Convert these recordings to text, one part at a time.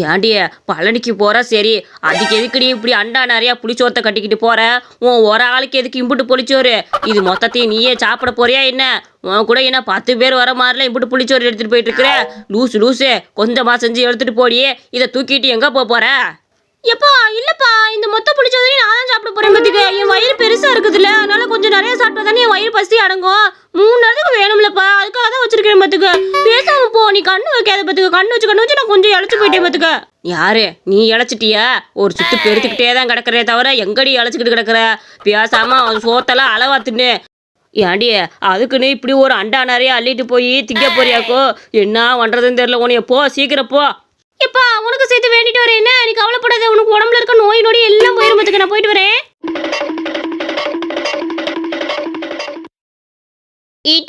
ஏன்டி பழனிக்கு போற சரி, அதுக்கு எதுக்குடி இப்படி அண்டா நிறையா புளிச்சோத்தை கட்டிக்கிட்டு போற? உன் ஒரு ஆளுக்கு எதுக்கு இம்புட்டு புளிச்சோறு? இது மொத்தத்தையும் நீயே சாப்பிட போறியா என்ன? உன் கூட என்ன 10 பேர் வர மாதிரிலாம் இம்புட்டு புளிச்சோறு எடுத்துட்டு போயிட்டு இருக்கிற? லூசு கொஞ்சமா செஞ்சு எடுத்துட்டு போடியே. இதை தூக்கிட்டு எங்க போற? எப்பா இல்லப்பா, இந்த மொத்த புளிச்சோதரையும் நான் தான் சாப்பிட போறேன். பத்துக்க என் வயிறு பெருசா இருக்குதுல்ல, அதனால கொஞ்சம் நிறைய சாப்பிட்டா தானே என் வயிறு பசி அடங்கும். 3 நேரத்துக்கு வேணும்லப்பா, அதுக்காக தான் வச்சிருக்கேன். பத்துக்க பேசாம போ, நீ கண்ணு வைக்காத. பத்துக்க கண்ணு வச்சு நான் கொஞ்சம் இழைச்சு போயிட்டேன். பத்துக்க யாரு நீ இழைச்சிட்டியா? ஒரு சுத்து பெருத்துக்கிட்டே தான் கிடக்குறே தவிர எங்கடி இழைச்சிக்கிட்டு கிடக்குற? பேசாம சோத்தெல்லாம் அளவா தின்னு. ஏன்டி அதுக்குன்னு இப்படி ஒரு அண்டா நிறைய அள்ளிட்டு போய் திங்க போறியாக்கோ? என்ன பண்றதுன்னு தெரியல. உனைய போ, சீக்கிரம் போ. எப்பா உனக்கு சேர்த்து வேண்டிட்டு வரேன். என்ன நீ கவலைப்படாத, உனக்கு உடம்புல இருக்க நோய் நொடி எல்லாம் போயிருமத்துக்கு. நான் போயிட்டு வரேன்.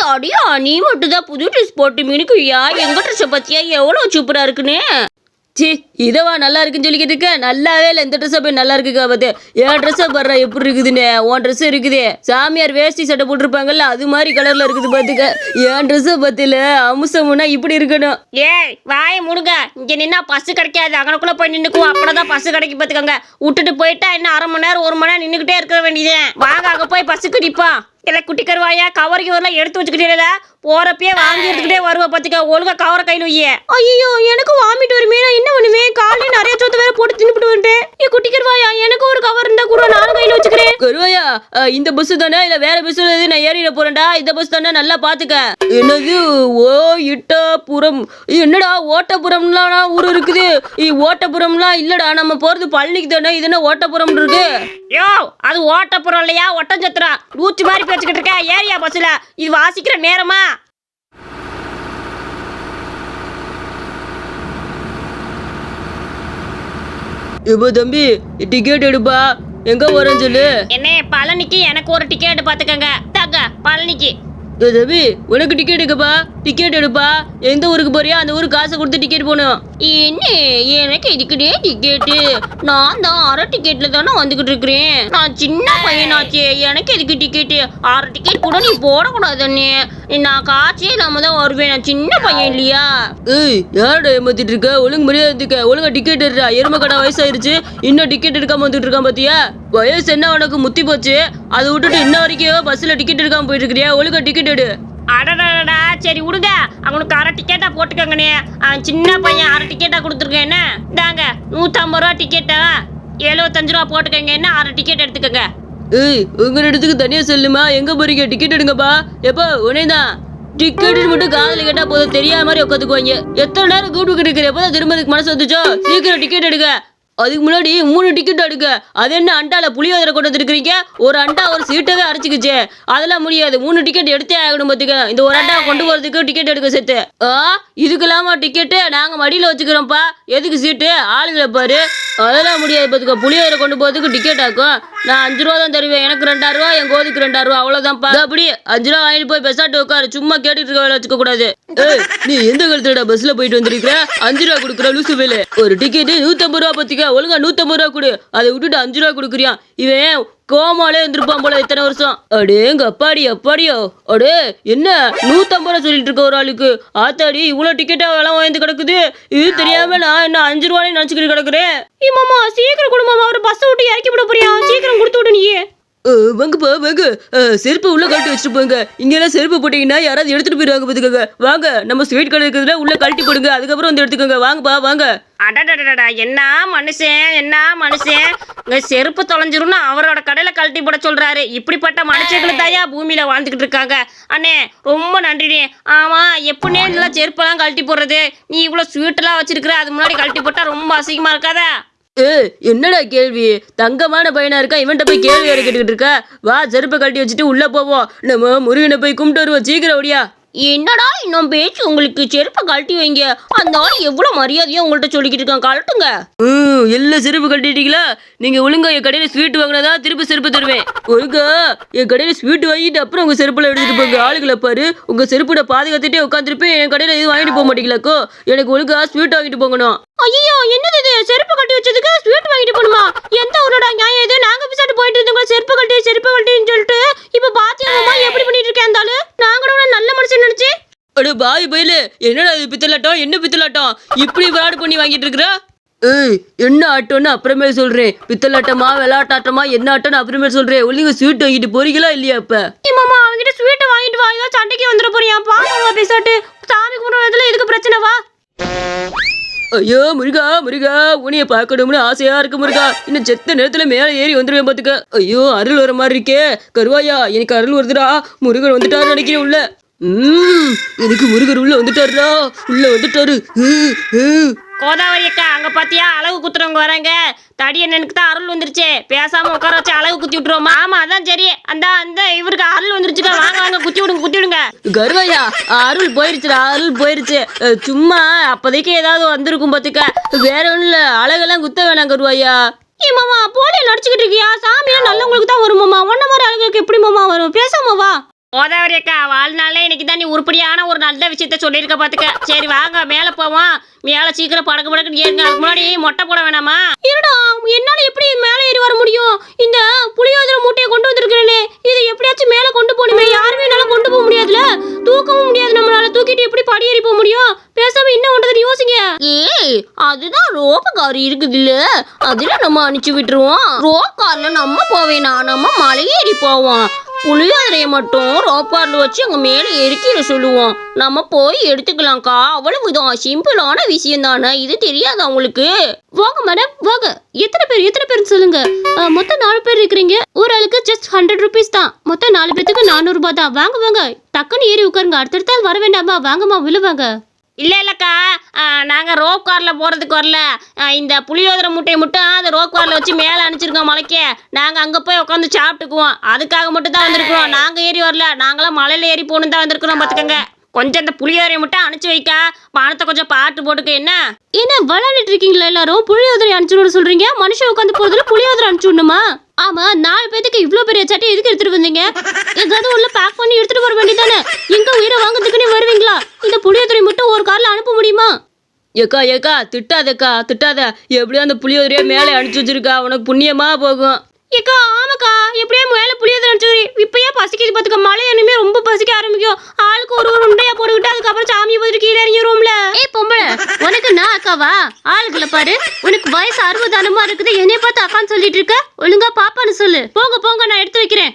தாடியா நீ மட்டும் தான் புது ட்ரெஸ் போட்டு மினுக்குவியா? எங்க ட்ரெஸ்ஸை பத்தியா எவ்வளோ சூப்பரா இருக்குன்னு. சி இதவா நல்லா இருக்குன்னு சொல்லிக்கிட்டு இருக்க? நல்லாவே இல்லை. இந்த ட்ரெஸ்ஸை போய் நல்லா இருக்குக்கா பார்த்து. என் ட்ரெஸ்ஸை பாடுற எப்படி இருக்குதுன்னு. உன் ட்ரெஸ் இருக்குது, சாமியார் வேஷ்டி சட்டை போட்டிருப்பாங்கல்ல அது மாதிரி கலர்ல இருக்குது பார்த்துக்க. என் ட்ரெஸ்ஸை பத்தில அம்சம்னா இப்படி இருக்கணும். ஏய் வாய முடுங்க, இங்க நின்னா பசு கிடைக்காது. அங்கனக்குள்ள போய் நின்னுக்குவோம், அப்பதான் பசு கிடைக்கு பார்த்துக்கோங்க. விட்டுட்டு போயிட்டா இன்னும் 1/2 மணி நேரம் 1 மணி நேரம் நின்றுக்கிட்டே இருக்க வேண்டியது. வாங்க அங்கே போய் பசுக்கு நிற்போம். இல்லை குட்டி கருவாயா, கவருக்கு வரலாம் எடுத்து வச்சுக்கிட்டே போறப்பயே வாங்கி எடுத்துக்கிட்டே வருவா பார்த்துக்க. ஒழுங்கா கவரை கையில் வையே. ஐயோ எனக்கு வாமிட்டு வருமே, நான் என்ன பண்ணுவேன்? காலையில நிறைய சொத்து வேற போட்டு தின்னுபிட்டு வந்துட்டேன். குட்டி கருவாயா, எனக்கு ஒரு கவர் இருந்தா கூட நானும் கையில் வச்சுக்கிறேன். கருவாயா இந்த பஸ் தானே இல்லை வேற பஸ்? நான் ஏறிட போறேன்டா. இந்த பஸ் தானே, நல்லா பாத்துக்க. என்னது ஓ இட்டப்புறம்? என்னடா ஓட்டப்புறம்லாம் ஊர் இருக்குது? ஓட்டப்புறம்லாம் இல்லடா, நம்ம போறது பழனிக்கு தானே. இது என்ன ஓட்டப்புறம் இருக்கு? யோ அது ஓட்டப்புறம் இல்லையா, ஒட்டஞ்சத்திரம். ஊச்சி மாதிரி பேச்சுக்கிட்டு இருக்க ஏரியா பஸ்ல. இது வாசிக்கிற நேரமா? இப்போ தம்பி டிக்கெட் எடுப்பா. எங்க போறேன்னு சொல்லு. என்ன பழனிக்கு எனக்கு ஒரு டிக்கெட் பாத்துக்கங்க. தாங்க பழனிக்கு. தம்பி உனக்கு டிக்கெட் எடுக்கப்பா. டிக்கெட் எடுப்பா. எந்த ஊருக்கு போறியா அந்த ஊருக்கு காசை கொடுத்து டிக்கெட் போகணும். என்ன எனக்கு இதுக்குடே டிக்கெட்டு? நான் தான் அரை டிக்கெட்ல தானே வந்துகிட்டு இருக்கிறேன். நான் சின்ன பையனாச்சே, எனக்கு எதுக்கு டிக்கெட்டு? 6 டிக்கெட் கூட நீ போடக்கூடாதுன்னு. நான் காய்ச்சே இல்லாம தான் வருவேன். நான் சின்ன பையன் இல்லையா? ஏய் யாரோட ஏமாத்திட்டு இருக்க? ஒழுங்கு மரியாதை ஒழுங்கா டிக்கெட் எடுறா. எருமை கடை வயசாயிருச்சு, இன்னும் டிக்கெட் எடுக்காம வந்துட்டு இருக்கான் பாத்தியா? வயசு என்ன உனக்கு முத்தி போச்சு? அதை விட்டுட்டு இன்ன வரைக்கும் பஸ்ல டிக்கெட் எடுக்காம போயிட்டு இருக்கிறியா? ஒழுங்கா டிக்கெட் எடு. அடடா சரி விடுங்க, அவனுக்கு அரை டிக்கெட்டா போட்டுக்கங்கண்ணே. சின்ன பையன் அரை டிக்கெட்டா கொடுத்துருக்கேன். என்ன இந்தாங்க 150 ரூபா டிக்கெட்டா, 75 ரூபா போட்டுக்கங்க. என்ன 6 டிக்கெட் எடுத்துக்கங்க. ஏய் உங்க இடத்துக்கு தனியா சொல்லுமா. எங்க போறீங்க? டிக்கெட் எடுங்கப்பா. எப்போ உனேதான் டிக்கெட் மட்டும் காதல கேட்டா போதும், தெரியாத மாதிரி உட்காந்துக்குவாங்க. எத்தனை நேரம் கூப்பிட்டு இருக்கிற? எப்போதான் திரும்பதுக்கு மனசு வந்துச்சோ? சீக்கிரம் டிக்கெட் எடுங்க. அதுக்கு முன்னாடி 3 டிக்கெட் எடுக்க. அது என்ன அண்டால புளியோதரை கொண்டு வந்துருக்கிறீங்க? ஒரு அண்டா ஒரு சீட்டவே அரைச்சிக்குச்சு. அதெல்லாம் முடியாது, 3 டிக்கெட் எடுத்தே ஆகணும் பார்த்துக்க. இந்த ஒரு அண்டா கொண்டு போறதுக்கு டிக்கெட் எடுக்க சேர்த்து. இதுக்கெல்லாமா டிக்கெட்டு? நாங்கள் மடியில் வச்சுக்கிறோம்ப்பா. எதுக்கு சீட்டு? ஆளுகளை பாரு. அதெல்லாம் முடியாது பார்த்துக்க. புளியோதரை கொண்டு போகிறதுக்கு டிக்கெட் ஆக்கும். நான் 5 ரூபா தான் தருவேன். எனக்கு 2000 ரூபா, என் கோதுக்கு 2000 ரூபா, அவ்வளோதான்ப்பா. அப்படி 5 ரூபா வாங்கிட்டு போய் பெசாட்டு உட்காரு. சும்மா கேட்டுட்டு இருக்க வேலை வச்சுக்க கூடாது. நீ எந்த காலத்துல பஸ்ல போயிட்டு வந்திருக்கிற? 5 ரூபா கொடுக்குற லூசு வேலை. ஒரு டிக்கெட்டு 150 ரூபா பார்த்துக்க. ஒழுங்கா 150 ரூபா கொடு. அதை விட்டுட்டு 5 ரூபா கொடுக்குறியா? இவன் கோமாலே இருந்திருப்பான் போல இத்தனை வருஷம். அடேங்க அப்பாடியோ. அடே என்ன 150 ரூபா சொல்லிட்டு இருக்க ஒரு ஆளுக்கு? ஆத்தாடி இவ்வளவு டிக்கெட்டா எல்லாம் வாங்கி கிடக்குது. இது தெரியாம நான் என்ன 5 ரூபாய் நினைச்சுக்கிட்டு கிடக்குறேன். மாமா சீக்கிரம் கொடு மாமா, ஒரு பஸ் விட்டு இறக்கி விட போறியா? சீக்கிரம் கொடுத்து விடு நீ. வாங்கப்பா வாங்க. செருப்பு உள்ள கழட்டி வச்சுட்டு போங்க. இங்கெல்லாம் செருப்பு போட்டீங்கன்னா யாராவது எடுத்துட்டு போயிருவாங்க பார்த்துக்கோங்க. வாங்க நம்ம ஸ்வீட் கடை இருக்கிறதுல உள்ள கழட்டி போடுங்க, அதுக்கப்புறம் வந்து எடுத்துக்கோங்க. வாங்கப்பா வாங்க. அடடடடா என்ன மனுஷன் இங்க செருப்பு தொலைஞ்சிரும்னு அவரோட கடையில கழட்டி போட சொல்றாரு. இப்படிப்பட்ட மனுஷங்களுக்கு தாயா பூமியில வாழ்ந்துகிட்டு இருக்காங்க. அண்ணே ரொம்ப நன்றினே. ஆமா எப்படினே இல்லை செருப்பெல்லாம் கழட்டி போடுறது? நீ இவ்வளவு ஸ்வீட்டெல்லாம் வச்சிருக்கிற, அது முன்னாடி கழட்டி போட்டா ரொம்ப அசிங்கமா இருக்காதா? என்னடா கேள்வி? தங்கமான பையனா இருக்கா, இவன்ட்ட போய் கேள்வி வேற கேட்டுக்கிட்டு இருக்க? வா செருப்பை கழட்டி வச்சுட்டு உள்ள போவோம். நம்ம முருகனை போய் கும்பிட்டு வருவோம். சீக்கிரம் ஓடியா. என்னடா இன்னும் பேச்சு உங்களுக்கு? செருப்பை கழட்டி வைங்க. அந்த ஆள் எவ்வளவு மரியாதையா உங்கள்கிட்ட சொல்லிக்கிட்டு இருக்கான். கழட்டுங்க. எல்லாம் செருப்பு கழட்டிட்டீங்களா? நீங்க ஒழுங்கா என் கடையில ஸ்வீட் வாங்கினதா திருப்பி செருப்பு தருவேன். ஒழுங்கா என் கடையில ஸ்வீட் வாங்கிட்டு அப்புறம் உங்க செருப்புல எடுத்துட்டு போங்க. ஆளுகளை பாரு, உங்க செருப்புட பாதுகாத்துட்டே உட்காந்துருப்பேன். என் கடையில இது வாங்கிட்டு போக மாட்டீங்களாக்கோ? எனக்கு ஒழுங்கா ஸ்வீட் வாங்கிட்டு போகணும். ஐயோ என்னது இது? செருப்பு கட்டி வச்சதுக்கு ஸ்வீட் வாங்கிட்டு போகணுமா? எந்த ஊரோட நியாயம் இது? நாங்க பிசாட்டு போயிட்டு இருந்தோம். செருப்பு கட்டின்னு சொல்லிட்டு இப்ப பாத்தியாமா எப்படி பண்ணிட்டு இருக்கேன் இருந்தாலும். நான் கூட நல்ல மனுஷன் நினைச்சு. அட பாய் பயிலு, என்னடா இது பித்தலாட்டம்? என்ன பித்தலாட்டம்? இப்படி விளையாடு பண்ணி வாங்கிட்டு இருக்கிற? ஏய் என்ன ஆட்டம்னு அப்புறமே சொல்றேன். பித்தலாட்டமா விளையாட்டாட்டமா என்ன ஆட்டம்னு அப்புறமே சொல்றேன். ஒழுங்கு ஸ்வீட் வாங்கிட்டு போறீங்களா இல்லையா? இப்ப மாமா அவங்கிட்ட ஸ்வீட்டை வாங்கிட்டு வா, ஏதோ சண்டைக்கு வந்துட போறியா? பாமாவா பேசாட்டு சாமி கும்பிடுறதுல எதுக்கு பிரச்சனை? வா. ஐயோ முருகா முருகா, உனிய பார்க்கணும்னு ஆசையா இருக்கு முருகா. இன்னும் செத்த நேரத்துல மேல ஏறி வந்துருவேன் பாத்துக்க. ஐயோ அருள் வர மாதிரி இருக்கே. கருவாயா எனக்கு அருள் வருதுடா. முருகன் வந்துட்டாரு நினைக்கிறேன் உள்ள. எனக்கு முருகர் உள்ள வந்துட்டாருடா. உள்ள வந்துட்டாரு. கோதாவரி அக்கா அங்க பாத்தியா அழகு குத்துறவங்க வராங்க. தடியனுக்கு தான் அருள் வந்துருச்சு. பேசாம உட்கார வச்சு அழகு குத்தி விட்டுருவோமா? ஆமா அதான் சரி. அந்த இவருக்கு அருள் வந்துருச்சுக்கா. வாங்க வாங்க குத்தி விடுங்க. கருவாயா அருள் போயிருச்சுடா. அருள் போயிருச்சு. சும்மா அப்போதைக்கு ஏதாவது வந்திருக்கும் பாத்துக்க. வேற ஒண்ணும் இல்ல. அழகெல்லாம் குத்த வேணாம் கருவாயா. மாமா போலிய நடிச்சுக்கிட்டு இருக்கியா? சாமியா நல்லவங்களுக்கு தான் வருமாமா. ஒன்ன மாதிரி அழகுக்கு எப்படி மாமா வரும்? பேசாம வா. கோதாவரி அக்கா வாழ்நாளே இன்னைக்கு தான் நீ உருப்படியான ஒரு நல்ல விஷயத்த சொல்லியிருக்க பாத்துக்க. சரி வாங்க மேல போவோம். மேல சீக்கிரம் படக்கு ஏறுங்க. அதுக்கு முன்னாடி மொட்டை போட வேணாமா? இருடா என்னால எப்படி மேல ஏறி வர முடியும்? இந்த புளியோதரை மூட்டையை கொண்டு வந்திருக்கிறேனே, இது எப்படியாச்சும் மேல கொண்டு போகணுமே. யாருமே என்னால கொண்டு போக முடியாதுல. தூக்கவும் முடியாது. நம்மளால தூக்கிட்டு எப்படி படி ஏறி போக முடியும்? பேசாம என்ன பண்றதுன்னு யோசிங்க. ஏய் அதுதான் ரோப் கார் இருக்குது இல்ல, அதுல நம்ம அனுப்பிச்சு விட்டுருவோம். ரோப் கார்ல நம்ம போவேனா? நம்ம மலை ஏறி போவோம். புளியோதரையை மட்டும் ரோப்பார்ல வச்சு அங்க மேல எரிக்கிற சொல்லுவோம். நம்ம போய் எடுத்துக்கலாம்க்கா. அவ்வளவுதான். சிம்பிளான விஷயம் தானே. இது தெரியாதா உங்களுக்கு? வாங்க மேடம் வாங்க. எத்தனை பேர் சொல்லுங்க. மொத்தம் 4 பேர் இருக்கிறீங்க. ஒரு ஆளுக்கு ஜஸ்ட் 100 rupees தான். மொத்தம் 4 பேத்துக்கு 400 ரூபாய் தான். வாங்க டக்குன்னு ஏறி உட்காருங்க. அடுத்தடுத்தால் வர வேண்டாமா? வாங்கம்மா விழுவாங்க. இல்லக்கா நாங்க ரோப் கார்ல போறதுக்கு வரல. இந்த புளியோதரை மூட்டையை மட்டும் அந்த ரோப் கார்ல வச்சு மேல அனுப்பிச்சிருக்கோம் மலைக்கு. நாங்க அங்க போய் உட்காந்து சாப்பிட்டுக்குவோம். அதுக்காக மட்டும் தான் வந்திருக்கிறோம். நாங்க ஏறி வரல. நாங்களாம் மலையில ஏறி போகணும் தான் வந்திருக்கிறோம் பாத்துக்கங்க. கொஞ்சம் இந்த புளியோதரையை மட்டும் அனுப்பிச்சு வைக்கா. பணத்தை கொஞ்சம் பார்த்து போட்டுக்க. என்ன விளையாண்டுட்டு இருக்கீங்களா எல்லாரும்? புளியோதரை அனுப்பிச்சு சொல்றீங்க. மனுஷன் உட்காந்து போறதுல புளியோதரை அனுப்பிச்சு விடணுமா? ஆமா 4 பேத்துக்கு இவ்ளோ பெரிய சட்டை எதுக்கு எடுத்துட்டு வந்தீங்க? எதாவது உள்ள பேக் பண்ணி எடுத்துட்டு வர வேண்டியதானே. எங்க உயிரை வாங்குறதுக்குன்னு வருவீங்களா? இந்த புளியோதரை மட்டும் ஒரு கார்ல அனுப்ப முடியுமா? ஏக்கா திட்டாத. எப்படியும் அந்த புளியோதரையை மேலே அனுப்பிச்சு வச்சிருக்கா. உனக்கு புண்ணியமா போகும். ஏக்கா ஆமாக்கா எப்படியே மேல புளியோதரை அனுப்பிச்சு. இப்பயே பசிக்குது பாத்துக்க. மழை இனிமே ரொம்ப பசிக்க ஆரம்பிக்கும். ஆளுக்கு ஒரு உண்டையா போட்டுக்கிட்டு அதுக்கப்புறம் சாமியை போட்டு கீழே இறங்கிடுவோம்ல. ஏய் பொம்பளை உனக்கு நான் அக்காவா? ஆளுகளை பாரு. உனக்கு வயசு 60 அனுமா இருக்குது. என்னைய பார்த்து அக்கான்னு சொல்லிட்டு இருக்க. ஒழுங்கா பாப்பான்னு சொல்லு. போங்க நான் எடுத்து வைக்கிறேன்.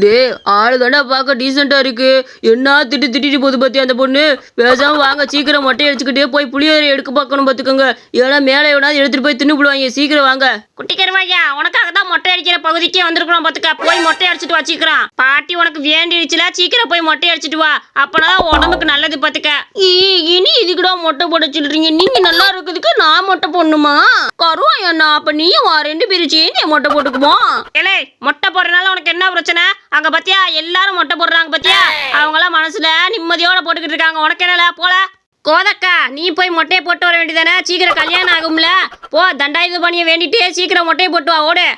டே ஆளு தானே பார்க்க டீசெண்டா இருக்கு. என்ன திட்டிட்டு போகுது பத்தி அந்த பொண்ணு. பேசாம வாங்க சீக்கிரம் மொட்டை அடிச்சுக்கிட்டே போய் புளியோதரை எடுக்க பார்க்கணும் பாத்துக்கோங்க. ஏன்னா மேலே எவனாவது எடுத்துட்டு போய் தின்னு போடுவாங்க. சீக்கிரம் வாங்க. குட்டிக்கருவாயா உனக்காக தான் மொட்டை அடிக்கிற பகுதிக்கே வந்திருக்கிறோம் பாத்துக்க. போய் மொட்டை அடிச்சுட்டு வச்சுக்கிறோம். பாட்டி உனக்கு வேண்டிடுச்சுல சீக்கிரம் போய் மொட்டை அடிச்சுட்டு வா. அப்பதான் உடம்புக்கு நல்லது பாத்துக்க. இனி இதுக்குடா மொட்டை போட சொல்றீங்க? நீங்க நல்லா இருக்கிறதுக்கு நான் மொட்டை போடணுமா? கருவாயண்ணா அப்ப நீயும் 2 பேரும் சேர்ந்து மொட்டை போட்டுக்குவோம். ஏலே மொட்டை போடுறதுனால உனக்கு என்ன பிரச்சனை? அங்க பாத்தியா எல்லாரும் மொட்டை போடுறாங்க பாத்தியா. அவங்களாம் மனசுல நிம்மதியோட போட்டுக்கிட்டு இருக்காங்க. உனக்கு என்னல போல. கோதக்கா நீ போய் மொட்டையை போட்டு வர வேண்டியதானே. சீக்கிரம் கல்யாணம் ஆகும்ல. போ தண்டாயுத பண்ணிய வேண்டிட்டு சீக்கிரம் மொட்டையை போட்டு வா. ஓடு.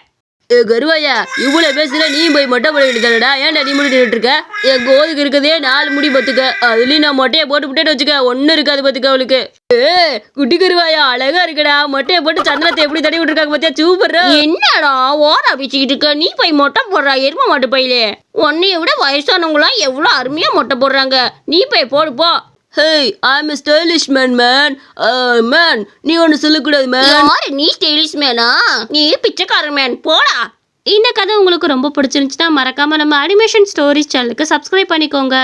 கருவாயா இவ்வளவு பேசுற நீ போய் மொட்டை போட வேண்டியதானடா. ஏன்டா நீ முடி இருக்க? என் கோதுக்கு இருக்கதே 4 முடி பத்துக்க. அதுலயும் நான் மொட்டையை போட்டு விட்டேன்னு வச்சுக்க. ஒன்னும் இருக்காது பத்துக்க அவளுக்கு. குட்டி கருவாயா அழகா இருக்கடா. மொட்டையை போட்டு சந்தனத்தை எப்படி தடவி விட்டுருக்காங்க பாத்தியா. சூப்பரா. என்னடா ஓரா பிச்சுக்கிட்டு இருக்க? நீ போய் மொட்டை போடுறா. எரும மாட்டு பையிலே. உன்னைய விட வயசானவங்களாம் எவ்வளவு அருமையா மொட்டை போடுறாங்க. நீ போய் போடு போ. Hey, I'm a stylish man. Man, நீ ஒன்னு சொல்லக்கூடாது man. யாரு நீ ஸ்டைலிஷ் மேனா? நீ பிச்சைக்காரன் மேன். போடா. இந்த கதை உங்களுக்கு ரொம்ப பிடிச்சிருந்துச்சுன்னா மறக்காம நம்ம அனிமேஷன் ஸ்டோரிஸ் சேனலுக்கு சப்ஸ்கிரைப் பண்ணிக்கோங்க.